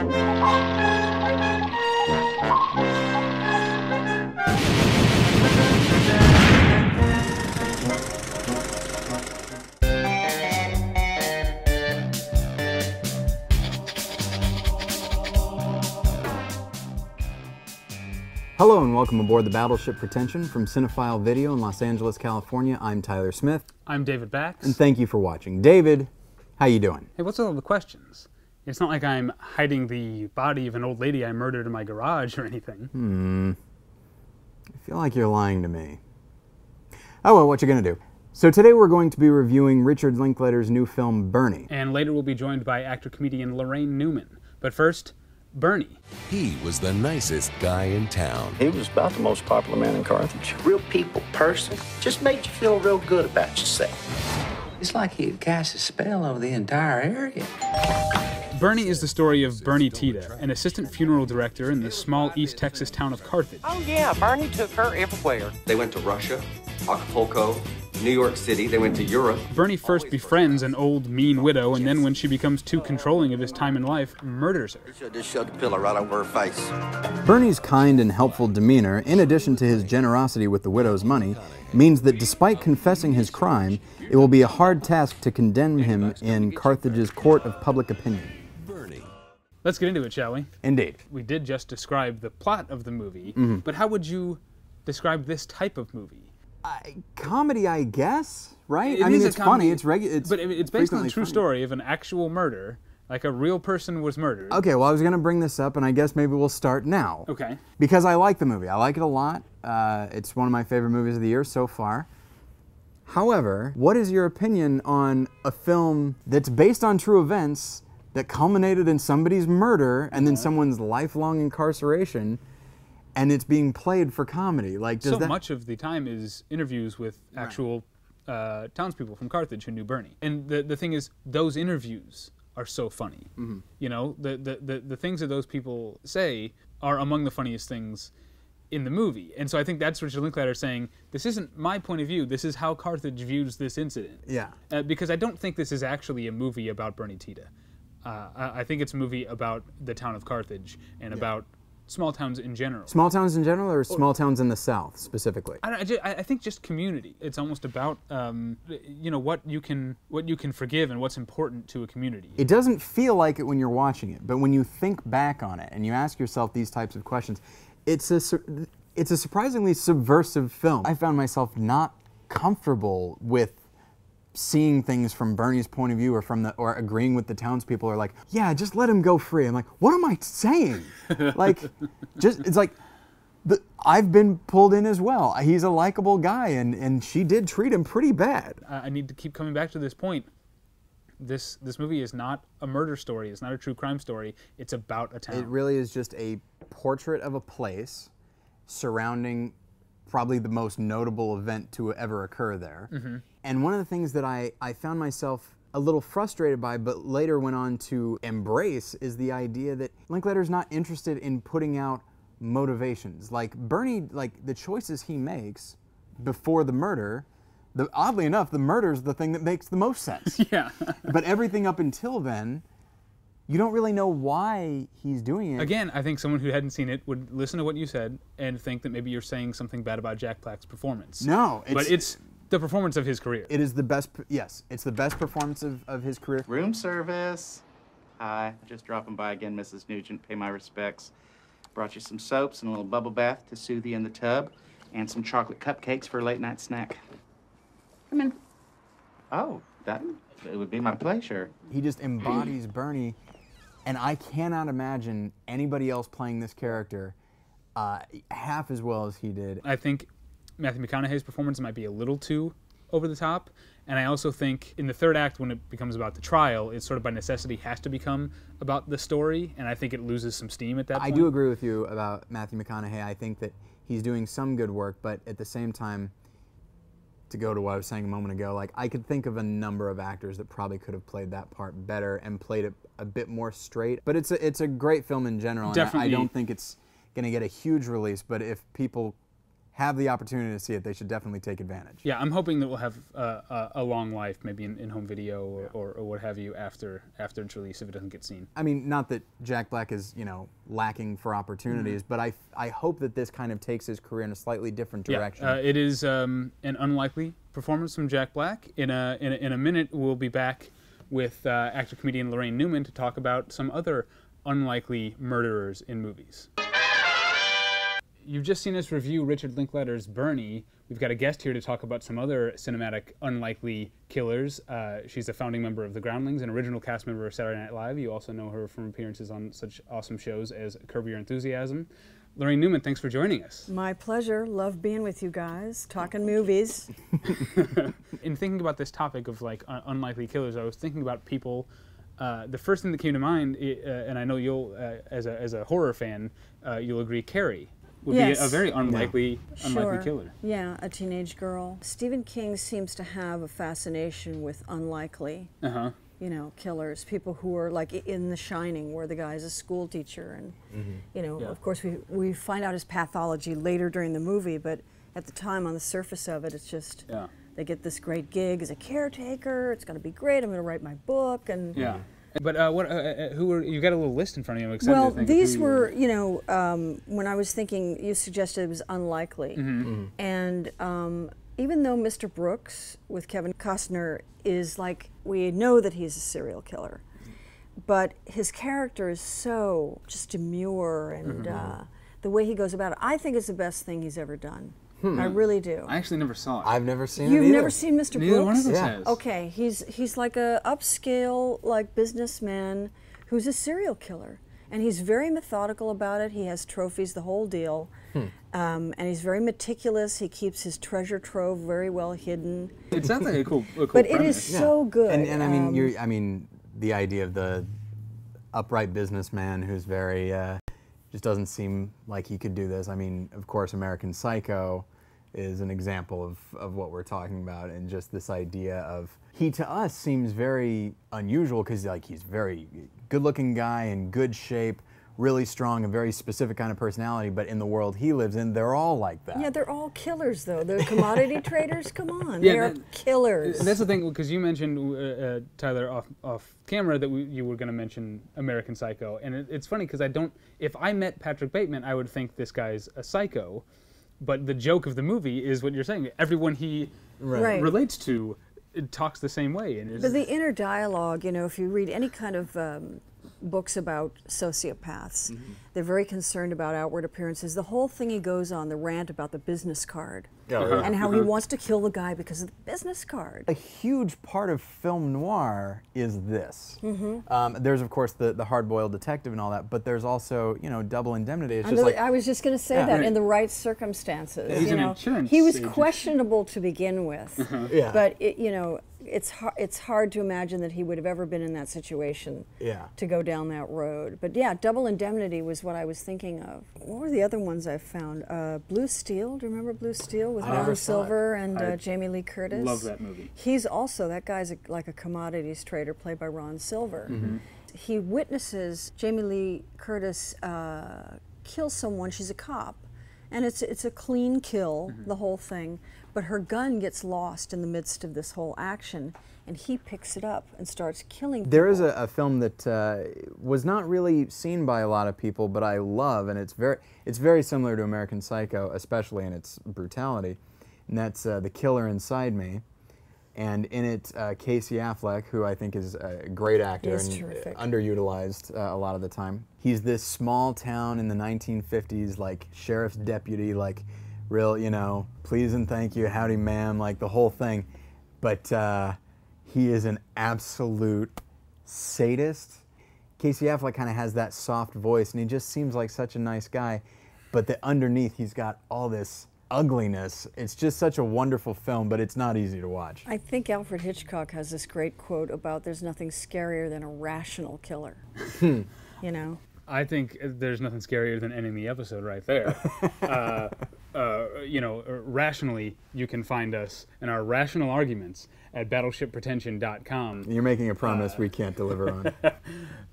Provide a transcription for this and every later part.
Hello and welcome aboard the Battleship Pretension from Cinephile Video in Los Angeles, California. I'm Tyler Smith. I'm David Bax. And thank you for watching. David, how you doing? Hey, what's with all the questions? It's not like I'm hiding the body of an old lady I murdered in my garage or anything. I feel like you're lying to me. Oh well, what you gonna do? So today we're going to be reviewing Richard Linklater's new film, Bernie. And later we'll be joined by actor-comedian Laraine Newman. But first, Bernie. He was the nicest guy in town. He was about the most popular man in Carthage. Real people person. Just made you feel real good about yourself. It's like he had cast a spell over the entire area. Bernie is the story of Bernie Tita, an assistant funeral director in the small East Texas town of Carthage. Oh yeah, Bernie took her everywhere. They went to Russia, Acapulco, New York City, they went to Europe. Bernie first befriends an old, mean widow, and then when she becomes too controlling of his time in life, murders her. You should just shoved the pillow right over her face. Bernie's kind and helpful demeanor, in addition to his generosity with the widow's money, means that despite confessing his crime, it will be a hard task to condemn him in Carthage's court of public opinion. Let's get into it, shall we? Indeed. We did just describe the plot of the movie, but how would you describe this type of movie? Comedy, I guess, right? It I mean, is a it's comedy, funny. It's based on a true story of an actual murder, like a real person was murdered. Okay, well, I was going to bring this up, and I guess maybe we'll start now. Okay. Because I like the movie. I like it a lot. It's one of my favorite movies of the year so far. However, what is your opinion on a film that's based on true events that culminated in somebody's murder and then someone's lifelong incarceration, and it's being played for comedy? Like, does so much of the time is interviews with actual townspeople from Carthage who knew Bernie. And the thing is, those interviews are so funny. You know, the things that those people say are among the funniest things in the movie. And so I think that's Richard Linklater saying, this isn't my point of view, this is how Carthage views this incident. Yeah. Because I don't think this is actually a movie about Bernie Tita. I think it's a movie about the town of Carthage and about small towns in general. Small towns in general, or small towns in the South specifically? I think just community. It's almost about you know, what you can forgive and what's important to a community. It doesn't feel like it when you're watching it, but when you think back on it and you ask yourself these types of questions, it's a surprisingly subversive film. I found myself not comfortable with seeing things from Bernie's point of view, or agreeing with the townspeople, or like, yeah, just let him go free. I'm like, what am I saying? Like, it's like, I've been pulled in as well. He's a likable guy, and she did treat him pretty bad. I need to keep coming back to this point. This movie is not a murder story. It's not a true crime story. It's about a town. It really is just a portrait of a place surrounding probably the most notable event to ever occur there. And one of the things that I found myself a little frustrated by, but later went on to embrace, is the idea that Linklater's not interested in putting out motivations. Like Bernie, like the choices he makes before the murder, oddly enough, the murder's the thing that makes the most sense. Yeah. But everything up until then, you don't really know why he's doing it. Again, I think someone who hadn't seen it would listen to what you said and think that maybe you're saying something bad about Jack Black's performance. No. But it's the performance of his career. It is the best, yes, it's the best performance of his career. Room service. Hi, just dropping by again, Mrs. Nugent, pay my respects. Brought you some soaps and a little bubble bath to soothe you in the tub, and some chocolate cupcakes for a late night snack. Come in. Oh, it would be my pleasure. He just embodies Bernie, and I cannot imagine anybody else playing this character half as well as he did. I think Matthew McConaughey's performance might be a little too over the top, and I also think in the third act, when it becomes about the trial, it sort of by necessity has to become about the story, and I think it loses some steam at that point. I do agree with you about Matthew McConaughey. I think that he's doing some good work, but at the same time, to go to what I was saying a moment ago, like, I could think of a number of actors that probably could have played that part better and played it a bit more straight. But it's a great film in general. Definitely. And I don't think it's going to get a huge release, but if people have the opportunity to see it, they should definitely take advantage. Yeah, I'm hoping that we'll have a long life, maybe in home video or what have you after its release if it doesn't get seen. I mean, not that Jack Black is, lacking for opportunities, but I hope that this kind of takes his career in a slightly different direction. Yeah, it is an unlikely performance from Jack Black. In a minute, we'll be back with actor-comedian Laraine Newman to talk about some other unlikely murderers in movies. You've just seen us review Richard Linklater's Bernie. We've got a guest here to talk about some other cinematic unlikely killers. She's a founding member of The Groundlings, an original cast member of Saturday Night Live. You also know her from appearances on such awesome shows as Curb Your Enthusiasm. Laraine Newman, thanks for joining us. My pleasure. Love being with you guys, talking movies. In thinking about this topic of unlikely killers, I was thinking about people. The first thing that came to mind, and I know you'll, as a horror fan, you'll agree, Carrie would be a very unlikely killer. Yeah, a teenage girl. Stephen King seems to have a fascination with unlikely, killers. People who are like in The Shining, where the guy's a school teacher, and of course we find out his pathology later during the movie, but at the time, on the surface of it, it's just they get this great gig as a caretaker. It's going to be great. I'm going to write my book, and But who were you? Got a little list in front of you. I'm excited to think these were, when I was thinking, you suggested it was unlikely, and even though Mr. Brooks with Kevin Costner is we know that he's a serial killer, but his character is so just demure, and the way he goes about it, I think it's the best thing he's ever done. I really do. I actually never saw it. I've never seen it You've either. never seen Mr. Brooks? Neither one of us has. Okay, he's like a upscale businessman who's a serial killer, and he's very methodical about it. He has trophies, the whole deal, and he's very meticulous. He keeps his treasure trove very well hidden. It sounds like a cool but premise. it is so good. And I mean, the idea of the upright businessman who's very just doesn't seem like he could do this. I mean, of course, American Psycho is an example of what we're talking about, and just this idea of, he to us seems very unusual because he's very good-looking guy, in good shape, really strong, a very specific kind of personality, but in the world he lives in, they're all like that. Yeah, they're all killers, though. They're commodity traders. Come on, they're killers. That's the thing, because you mentioned, Tyler, off camera, that you were going to mention American Psycho, and it's funny because if I met Patrick Bateman, I would think this guy's a psycho, but the joke of the movie is what you're saying. Everyone he relates to talks the same way. But the inner dialogue, if you read any kind of books about sociopaths, they're very concerned about outward appearances. The whole thing he goes on, the rant about the business card, and how he wants to kill the guy because of the business card. A huge part of film noir is this. There's, of course, the hard-boiled detective and all that, but there's also, Double Indemnity. It's just I was just going to say that, in the right circumstances. He's an insurance he was agent. questionable to begin with, but it's hard to imagine that he would have ever been in that situation to go down that road. But yeah, Double Indemnity was what I was thinking of. What were the other ones I found? Blue Steel. Do you remember Blue Steel with Ron Silver and Jamie Lee Curtis? Love that movie. He's also, that guy's like a commodities trader played by Ron Silver. He witnesses Jamie Lee Curtis kill someone. She's a cop. And it's a clean kill, the whole thing, but her gun gets lost in the midst of this whole action, and he picks it up and starts killing people. There is a film that was not really seen by a lot of people, but I love, and it's very similar to American Psycho, especially in its brutality, and that's The Killer Inside Me. And in it, Casey Affleck, who I think is a great actor and underutilized a lot of the time. He's this small town in the 1950s, sheriff's deputy, real, please and thank you, howdy ma'am, the whole thing. But he is an absolute sadist. Casey Affleck kind of has that soft voice, and he just seems like such a nice guy. But underneath, he's got all this ugliness. It's just such a wonderful film, but it's not easy to watch. I think Alfred Hitchcock has this great quote about there's nothing scarier than a rational killer. I think there's nothing scarier than ending the episode right there. Rationally, you can find us in our rational arguments at battleshippretension.com. You're making a promise we can't deliver on.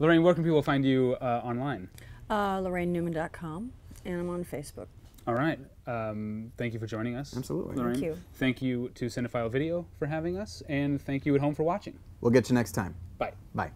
Laraine, where can people find you online? LaraineNewman.com, and I'm on Facebook. All right. Thank you for joining us. Absolutely. Laraine. Thank you. Thank you to Cinephile Video for having us, and thank you at home for watching. We'll get you next time. Bye. Bye.